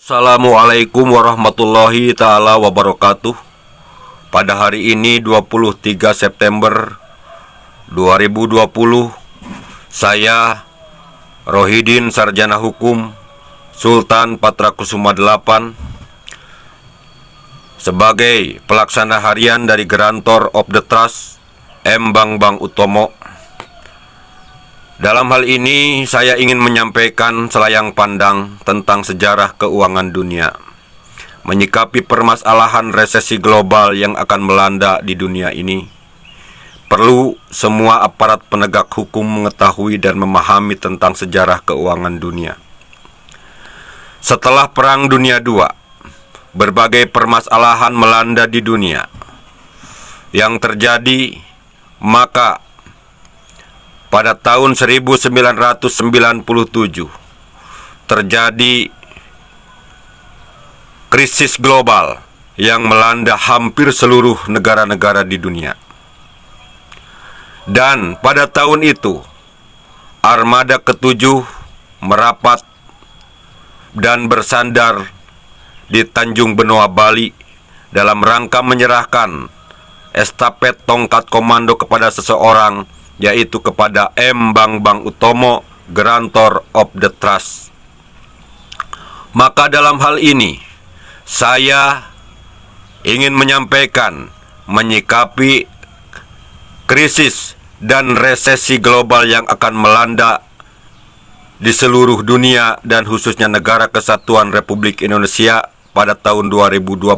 Assalamualaikum warahmatullahi ta'ala wabarakatuh. Pada hari ini 23 September 2020, saya Rohidin Sarjana Hukum Sultan Patrakusuma 8 sebagai pelaksana harian dari Grantor of the Trust M. Bambang Utomo. Dalam hal ini, saya ingin menyampaikan selayang pandang tentang sejarah keuangan dunia, menyikapi permasalahan resesi global yang akan melanda di dunia ini. Perlu semua aparat penegak hukum mengetahui dan memahami tentang sejarah keuangan dunia. Setelah Perang Dunia II, berbagai permasalahan melanda di dunia. Yang terjadi, maka pada tahun 1997 terjadi krisis global yang melanda hampir seluruh negara-negara di dunia. Dan pada tahun itu, armada ketujuh merapat dan bersandar di Tanjung Benoa, Bali dalam rangka menyerahkan estafet tongkat komando kepada seseorang, yaitu kepada M. Bambang Utomo, Grantor of the Trust. Maka dalam hal ini, saya ingin menyampaikan menyikapi krisis dan resesi global yang akan melanda di seluruh dunia dan khususnya Negara Kesatuan Republik Indonesia pada tahun 2020,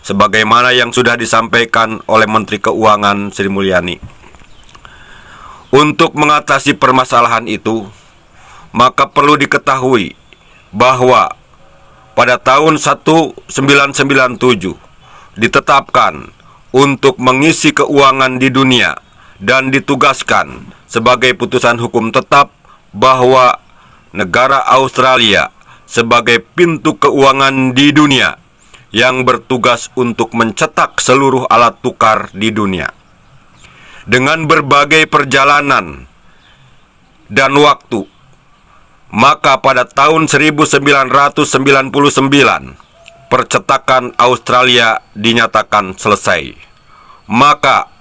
sebagaimana yang sudah disampaikan oleh Menteri Keuangan Sri Mulyani. Untuk mengatasi permasalahan itu, maka perlu diketahui bahwa pada tahun 1997 ditetapkan untuk mengisi keuangan di dunia dan ditugaskan sebagai putusan hukum tetap bahwa negara Australia sebagai pintu keuangan di dunia yang bertugas untuk mencetak seluruh alat tukar di dunia. Dengan berbagai perjalanan dan waktu, maka pada tahun 1999 percetakan Australia dinyatakan selesai. Maka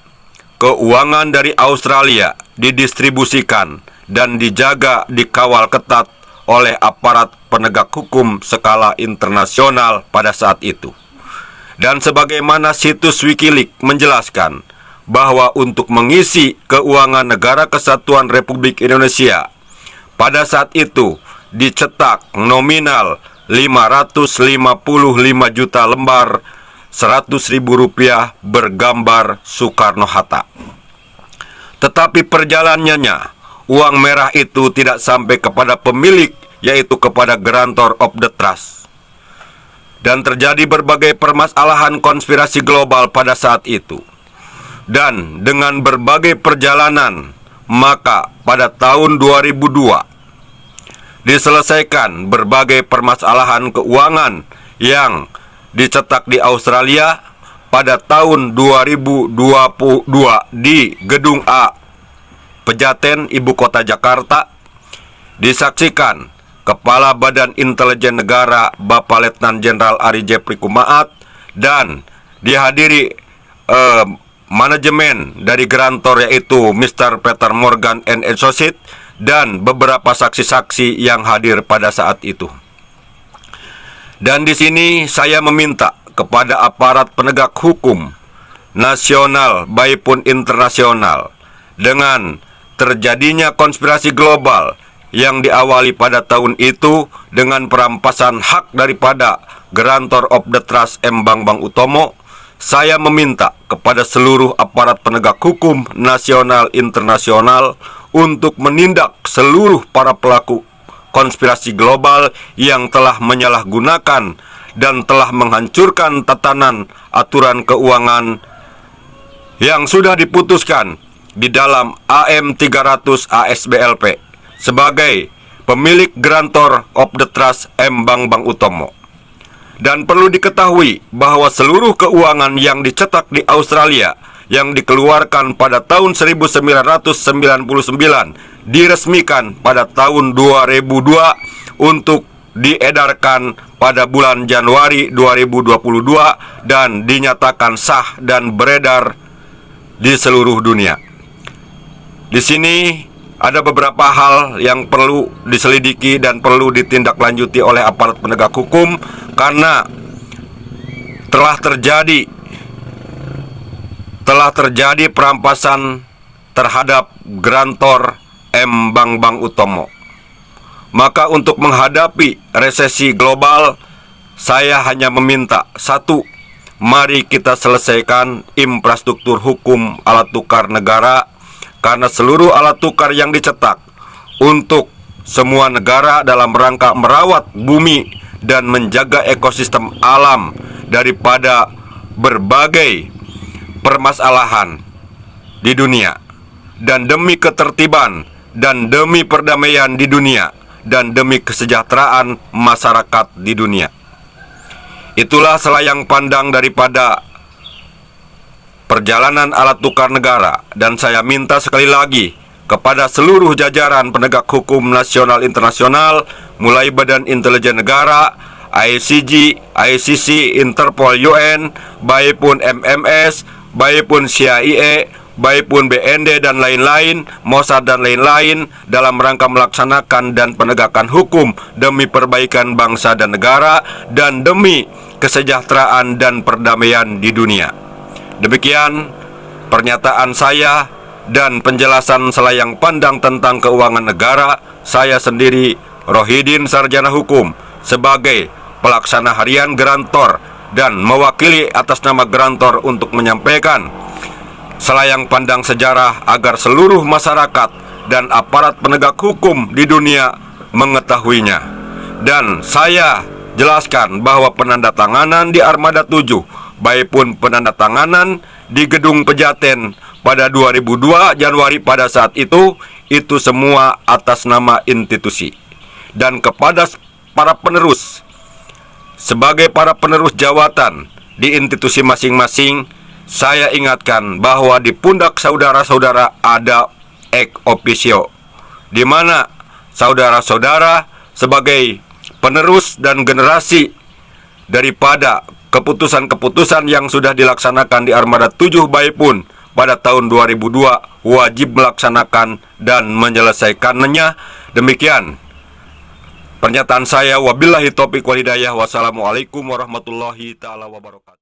keuangan dari Australia didistribusikan dan dijaga, dikawal ketat oleh aparat penegak hukum skala internasional pada saat itu. Dan sebagaimana situs Wikileaks menjelaskan bahwa untuk mengisi keuangan Negara Kesatuan Republik Indonesia pada saat itu dicetak nominal 555 juta lembar 100.000 rupiah bergambar Soekarno-Hatta. Tetapi perjalanannya, uang merah itu tidak sampai kepada pemilik, yaitu kepada Grantor of the Trust. Dan terjadi berbagai permasalahan konspirasi global pada saat itu. Dan dengan berbagai perjalanan, maka pada tahun 2002 diselesaikan berbagai permasalahan keuangan yang dicetak di Australia. Pada tahun 2022 di Gedung A, Pejaten, Ibu Kota Jakarta, disaksikan Kepala Badan Intelijen Negara Bapak Letnan Jenderal Ari Jeffrey Kumaat dan dihadiri manajemen dari Grantor, yaitu Mr. Peter Morgan and Associates dan beberapa saksi-saksi yang hadir pada saat itu. Dan di sini saya meminta kepada aparat penegak hukum nasional maupun internasional, dengan terjadinya konspirasi global yang diawali pada tahun itu dengan perampasan hak daripada Grantor of the Trust M. Bambang Utomo, saya meminta kepada seluruh aparat penegak hukum nasional internasional untuk menindak seluruh para pelaku konspirasi global yang telah menyalahgunakan dan telah menghancurkan tatanan aturan keuangan yang sudah diputuskan di dalam AM 300 ASBLP sebagai pemilik Grantor of the Trust M. Bambang Utomo. Dan perlu diketahui bahwa seluruh keuangan yang dicetak di Australia yang dikeluarkan pada tahun 1999 diresmikan pada tahun 2002 untuk diedarkan pada bulan Januari 2022 dan dinyatakan sah dan beredar di seluruh dunia. Di sini ada beberapa hal yang perlu diselidiki dan perlu ditindaklanjuti oleh aparat penegak hukum karena telah terjadi perampasan terhadap grantor M. Bambang Utomo. Maka untuk menghadapi resesi global, saya hanya meminta satu, mari kita selesaikan infrastruktur hukum alat tukar negara, karena seluruh alat tukar yang dicetak untuk semua negara dalam rangka merawat bumi dan menjaga ekosistem alam daripada berbagai permasalahan di dunia, dan demi ketertiban dan demi perdamaian di dunia dan demi kesejahteraan masyarakat di dunia. Itulah selayang pandang daripada perjalanan alat tukar negara, dan saya minta sekali lagi kepada seluruh jajaran penegak hukum nasional internasional, mulai Badan Intelijen Negara, ICG, ICC, Interpol, UN, baik pun MMS, baik pun CIA, baik pun BND dan lain-lain, Mossad dan lain-lain, dalam rangka melaksanakan dan penegakan hukum demi perbaikan bangsa dan negara dan demi kesejahteraan dan perdamaian di dunia. Demikian pernyataan saya dan penjelasan selayang pandang tentang keuangan negara. Saya sendiri, Rohidin Sarjana Hukum, sebagai pelaksana harian grantor dan mewakili atas nama grantor untuk menyampaikan selayang pandang sejarah agar seluruh masyarakat dan aparat penegak hukum di dunia mengetahuinya. Dan saya jelaskan bahwa penandatanganan di Armada 7, baik pun penandatanganan di Gedung Pejaten pada 2002 Januari pada saat itu semua atas nama institusi. Dan kepada para penerus, sebagai para penerus jawatan di institusi masing-masing, saya ingatkan bahwa di pundak saudara-saudara ada ex officio, di mana saudara-saudara sebagai penerus dan generasi daripada keputusan-keputusan yang sudah dilaksanakan di Armada 7 baik pun pada tahun 2002 wajib melaksanakan dan menyelesaikannya. Demikian pernyataan saya. Wabillahi taufiq wal hidayah. Wassalamualaikum warahmatullahi taala wabarakatuh.